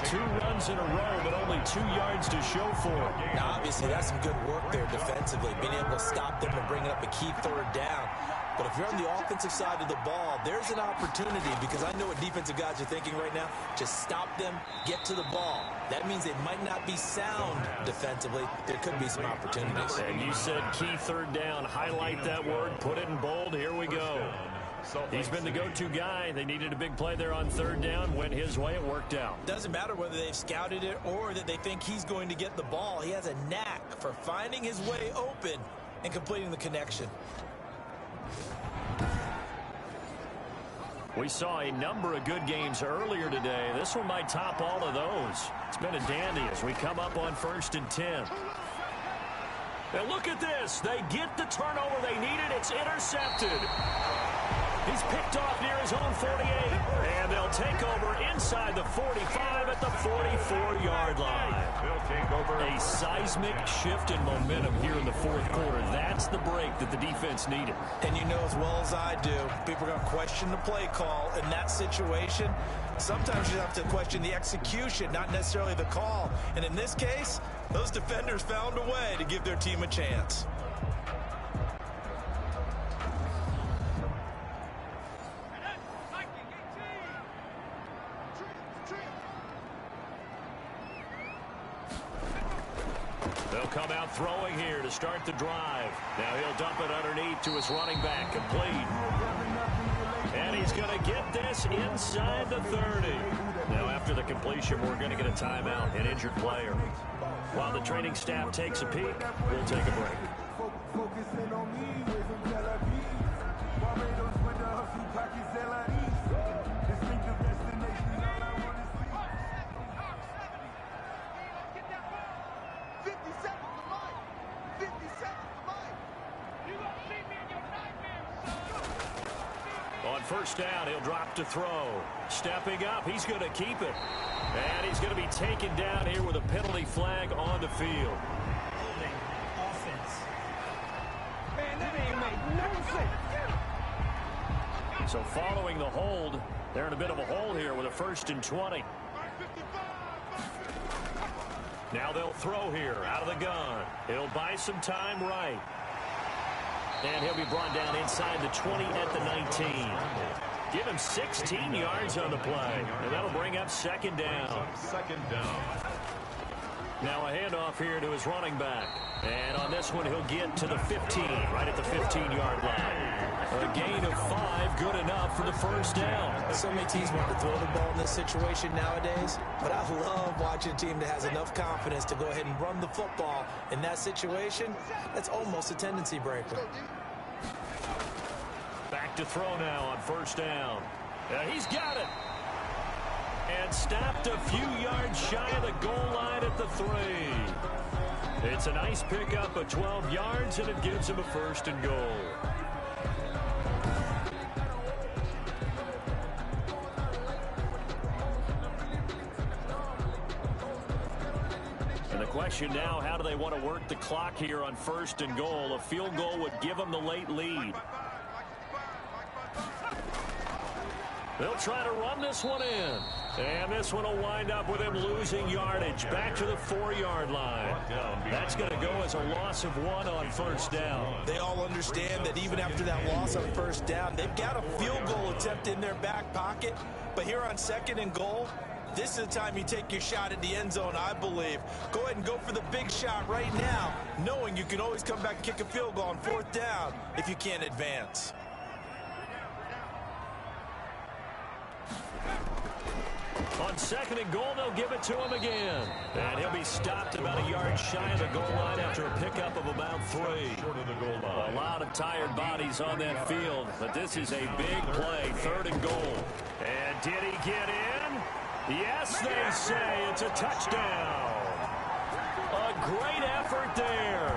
2 runs in a row, but only 2 yards to show for it. Now, obviously, that's some good work there defensively, being able to stop them and bring up a key 3rd down. But if you're on the offensive side of the ball, there's an opportunity, because I know what defensive guys are thinking right now. Just stop them, get to the ball. That means they might not be sound defensively. There could be some opportunities. And you said key 3rd down. Highlight that word, put it in bold. Here we go. He's been the go-to guy. They needed a big play there on 3rd down. Went his way. It worked out. Doesn't matter whether they've scouted it or that they think he's going to get the ball. He has a knack for finding his way open and completing the connection. We saw a number of good games earlier today. This one might top all of those. It's been a dandy as we come up on 1st and 10. Now look at this. They get the turnover they needed. It's intercepted. He's picked off near his own 48. And they'll take over inside the 45 at the 44-yard line. They'll take over. A seismic shift in momentum here in the fourth quarter. That's the break that the defense needed. And you know as well as I do, people are going to question the play call in that situation. Sometimes you have to question the execution, not necessarily the call. And in this case, those defenders found a way to give their team a chance. They'll come out throwing here to start the drive. Now he'll dump it underneath to his running back, complete. And he's going to get this inside the 30. Now after the completion, we're going to get a timeout, an injured player. While the training staff takes a peek, we'll take a break. Focusing on me with some Tel Aviv. Barbados with the hustle pockets, LIDs. Distinctive destination, all I want to see. 50 seconds to life. 50 seconds to life. You gonna see me in your nightmares. On first down, he'll drop to throw. Stepping up, he's going to keep it. And he's going to be taken down here with a penalty flag on the field. Holding offense. Man, that ain't make no sense. So following the hold, they're in a bit of a hole here with a 1st and 20. Now they'll throw here out of the gun. He'll buy some time right. And he'll be brought down inside the 20 at the 19. Give him 16 yards on the play. And that'll bring up 2nd down. 2nd down. Now a handoff here to his running back. And on this one, he'll get to the 15, right at the 15-yard line. A gain of 5, good enough for the 1st down. So many teams want to throw the ball in this situation nowadays, but I love watching a team that has enough confidence to go ahead and run the football in that situation. That's almost a tendency breaker. Back to throw now on 1st down. He's got it. And stopped a few yards shy of the goal line at the 3. It's a nice pickup of 12 yards, and it gives him a 1st and goal. And the question now, how do they want to work the clock here on 1st and goal? A field goal would give them the late lead. They'll try to run this one in. And this one will wind up with him losing yardage back to the 4-yard line. That's going to go as a loss of 1 on 1st down. They all understand that even after that loss on 1st down, they've got a field goal attempt in their back pocket. But here on 2nd and goal, this is the time you take your shot at the end zone, I believe. Go ahead and go for the big shot right now, knowing you can always come back and kick a field goal on 4th down if you can't advance. On 2nd and goal, they'll give it to him again. And he'll be stopped about a yard shy of the goal line after a pickup of about 3. A lot of tired bodies on that field, but this is a big play, 3rd and goal. And did he get in? Yes, they say it's a touchdown. A great effort there.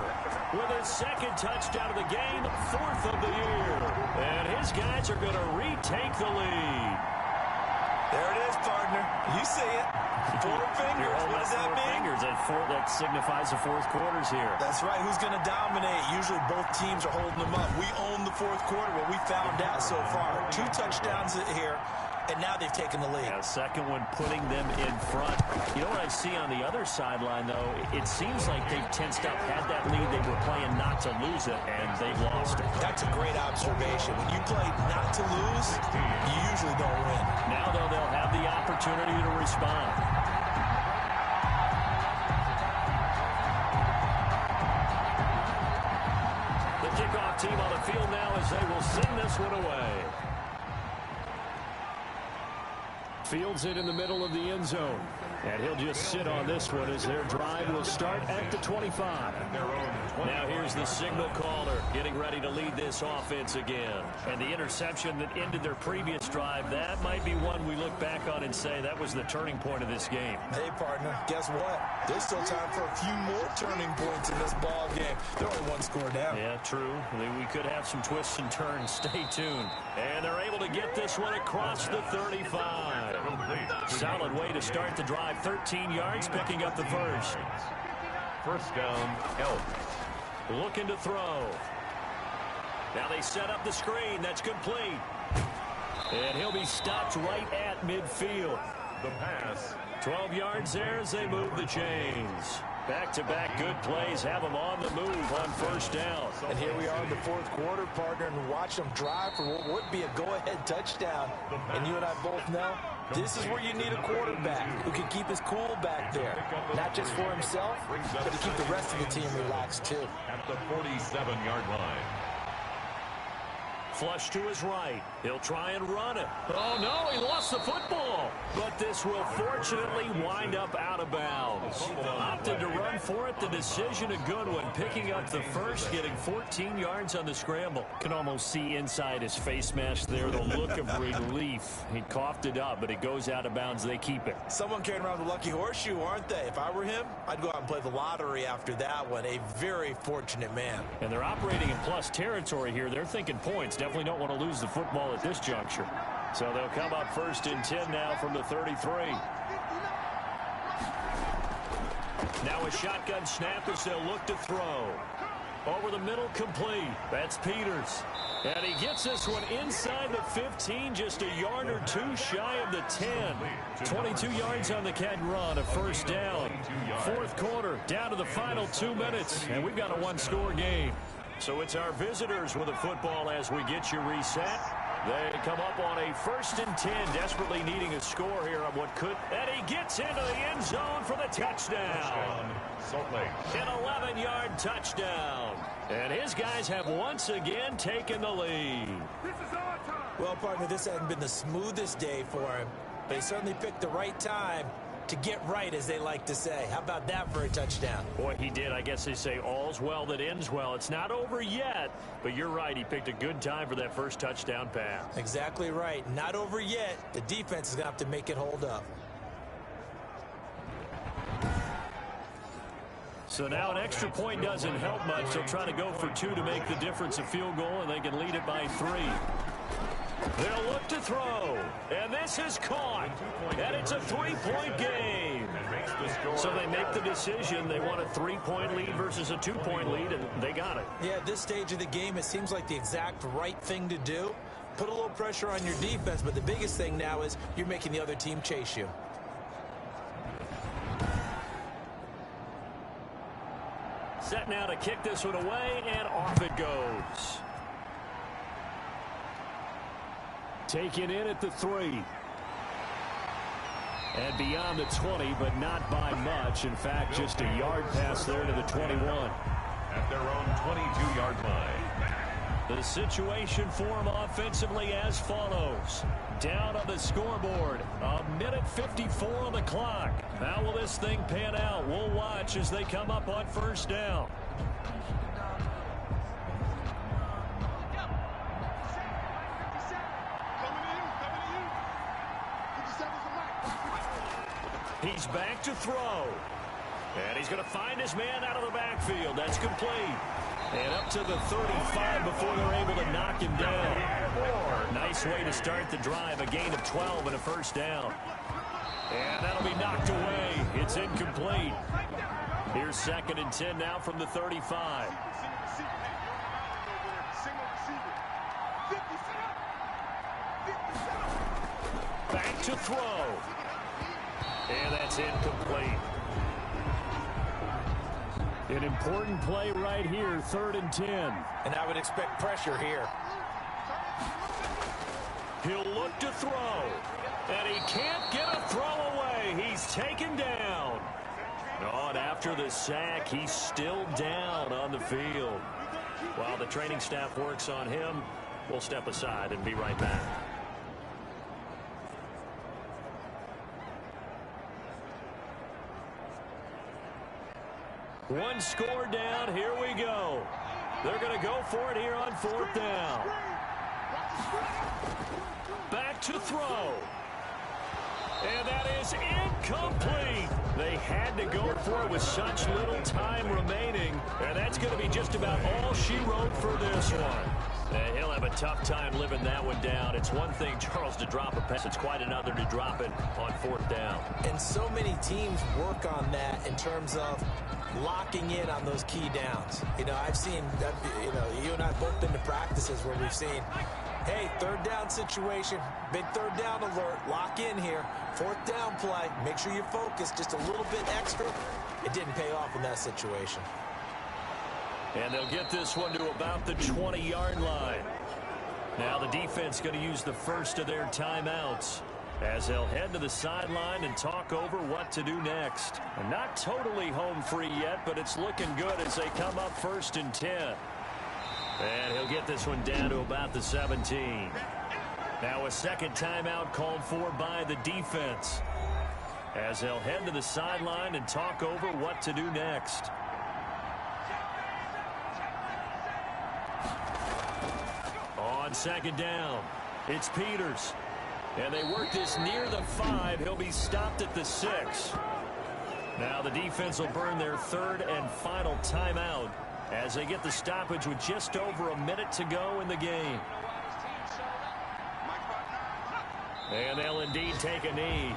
With his 2nd touchdown of the game, 4th of the year. And his guys are going to retake the lead. There it is, partner. You see it. 4 fingers. What does that mean? Fingers. That signifies the 4th quarter's here. That's right. Who's going to dominate? Usually both teams are holding them up. We own the 4th quarter. What we found out so far. 2 touchdowns here. And now they've taken the lead. Yeah, 2nd one putting them in front. You know what I see on the other sideline, though? It seems like they've tensed up, had that lead. They were playing not to lose it, and they've lost it. That's a great observation. When you play not to lose, you usually don't win. Now, though, they'll have the opportunity to respond. The kickoff team on the field now as they will send this one away. Fields it in the middle of the end zone. And he'll just sit on this one as their drive will start at the 25. Now here's the signal caller getting ready to lead this offense again. And the interception that ended their previous drive, that might be one we look back on and say that was the turning point of this game. Hey, partner, guess what? There's still time for a few more turning points in this ball game. They're only 1 score down. Yeah, true. We could have some twists and turns. Stay tuned. And they're able to get this one across the 35. Solid way to start the drive. 13 yards, picking up the first. First down, Elk. Looking to throw. Now they set up the screen. That's complete. And he'll be stopped right at midfield. The pass. 12 yards there as they move the chains. Back-to-back good plays have them on the move on first down. And here we are in the 4th quarter, partner, and watch them drive for what would be a go-ahead touchdown. And you and I both know this is where you need a quarterback who can keep his cool back there. Not just for himself, but to keep the rest of the team relaxed, too. At the 47-yard line. Flush to his right. He'll try and run it. Oh, no, he lost the football. But this will fortunately wind up out of bounds. Opted to run for it. The decision a good one. Picking up the first, getting 14 yards on the scramble. Can almost see inside his face mask there the look of relief. He coughed it up, but it goes out of bounds. They keep it. Someone carrying around the lucky horseshoe, aren't they? If I were him, I'd go out and play the lottery after that one. A very fortunate man. And they're operating in plus territory here. They're thinking points. Definitely don't want to lose the football at this juncture. So they'll come up 1st and 10 now from the 33. Now a shotgun snap as they'll look to throw. Over the middle, complete. That's Peters. And he gets this one inside the 15, just a yard or 2 shy of the 10. 22 yards on the cat run, a first down. 4th quarter, down to the final 2 minutes, and we've got a 1-score game. So it's our visitors with the football as we get you reset. They come up on a 1st and 10, desperately needing a score here on what could. And he gets into the end zone for the touchdown. Salt Lake. An 11-yard touchdown. And his guys have once again taken the lead. Well, partner, this hasn't been the smoothest day for him, but he certainly picked the right time to get right, as they like to say. How about that for a touchdown? Boy, he did. I guess they say all's well that ends well. It's not over yet, but you're right. He picked a good time for that first touchdown pass. Exactly right. Not over yet. The defense is going to have to make it hold up. So now an extra point doesn't help much. They'll try to go for 2 to make the difference a field goal, and they can lead it by 3. They'll look to throw, and this is caught, and it's a 3-point game. So they make the decision. They want a 3-point lead versus a 2-point lead, and they got it. Yeah, at this stage of the game, it seems like the exact right thing to do. Put a little pressure on your defense, but the biggest thing now is you're making the other team chase you. Set now to kick this one away, and off it goes. Taken in at the 3. And beyond the 20, but not by much. In fact, just a yard pass there to the 21. At their own 22-yard line. The situation for him offensively as follows. Down on the scoreboard, 1:54 on the clock. How will this thing pan out? We'll watch as they come up on first down. He's back to throw. And he's going to find his man out of the backfield. That's complete. And up to the 35 before they're able to knock him down. Nice way to start the drive. A gain of 12 and a first down. And that'll be knocked away. It's incomplete. Here's 2nd and 10 now from the 35. Back to throw. And that's incomplete. An important play right here, 3rd and 10. And I would expect pressure here. He'll look to throw. And he can't get a throw away. He's taken down. Oh, and after the sack, he's still down on the field. While the training staff works on him, we'll step aside and be right back. One score down. Here we go. They're going to go for it here on 4th down. Back to throw. And that is incomplete. They had to go for it with such little time remaining. And that's going to be just about all she wrote for this one. And he'll have a tough time living that one down. It's one thing, Charles, to drop a pass. It's quite another to drop it on 4th down. And so many teams work on that in terms of locking in on those key downs. You know, I've seen, you and I have both been to practices where we've seen, hey, 3rd down situation, big 3rd down alert, lock in here. 4th down play, make sure you focus just a little bit extra. It didn't pay off in that situation. And they'll get this one to about the 20-yard line. Now the defense going to use the first of their timeouts as they'll head to the sideline and talk over what to do next. And not totally home free yet, but it's looking good as they come up 1st and 10. And he'll get this one down to about the 17. Now a 2nd timeout called for by the defense as they'll head to the sideline and talk over what to do next. On 2nd down, it's Peters. And they work this near the 5. He'll be stopped at the 6. Now the defense will burn their 3rd and final timeout as they get the stoppage with just over a minute to go in the game. And they'll indeed take a knee.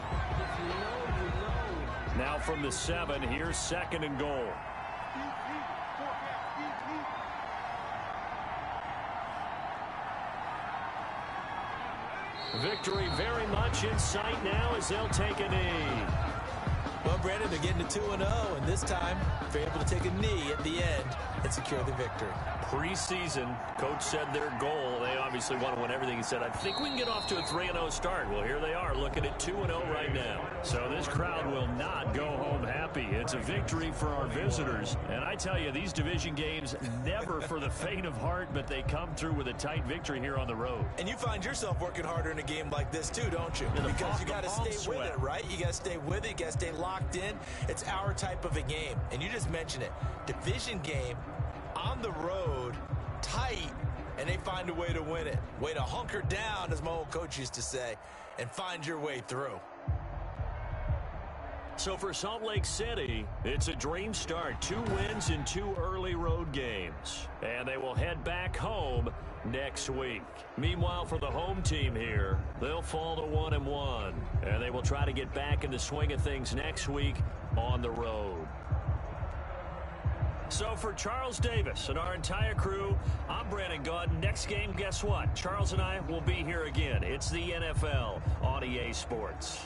Now from the 7, here's 2nd and goal. Victory very much in sight now as they'll take a knee. Well, Brandon, they're getting to 2-0, and this time they're able to take a knee at the end and secure the victory. Preseason, coach said their goal, they obviously want to win everything. He said, I think we can get off to a 3-0 start. Well, here they are looking at 2-0 right now. So this crowd will not go home happy. It's a victory for our visitors. And I tell you, these division games, never for the faint of heart, but they come through with a tight victory here on the road. And you find yourself working harder in a game like this too, don't you? Because you got to stay with it, right? You got to stay with it. You got to stay locked in. It's our type of a game. And you just mentioned it. Division game on the road, tight, and they find a way to win it. Way to hunker down, as my old coach used to say, and find your way through. So for Salt Lake City, it's a dream start. 2 wins in 2 early road games. And they will head back home next week. Meanwhile, for the home team here, they'll fall to 1-1. And they will try to get back in the swing of things next week on the road. So for Charles Davis and our entire crew, I'm Brandon Gaudin. Next game, guess what? Charles and I will be here again. It's the NFL on EA Sports.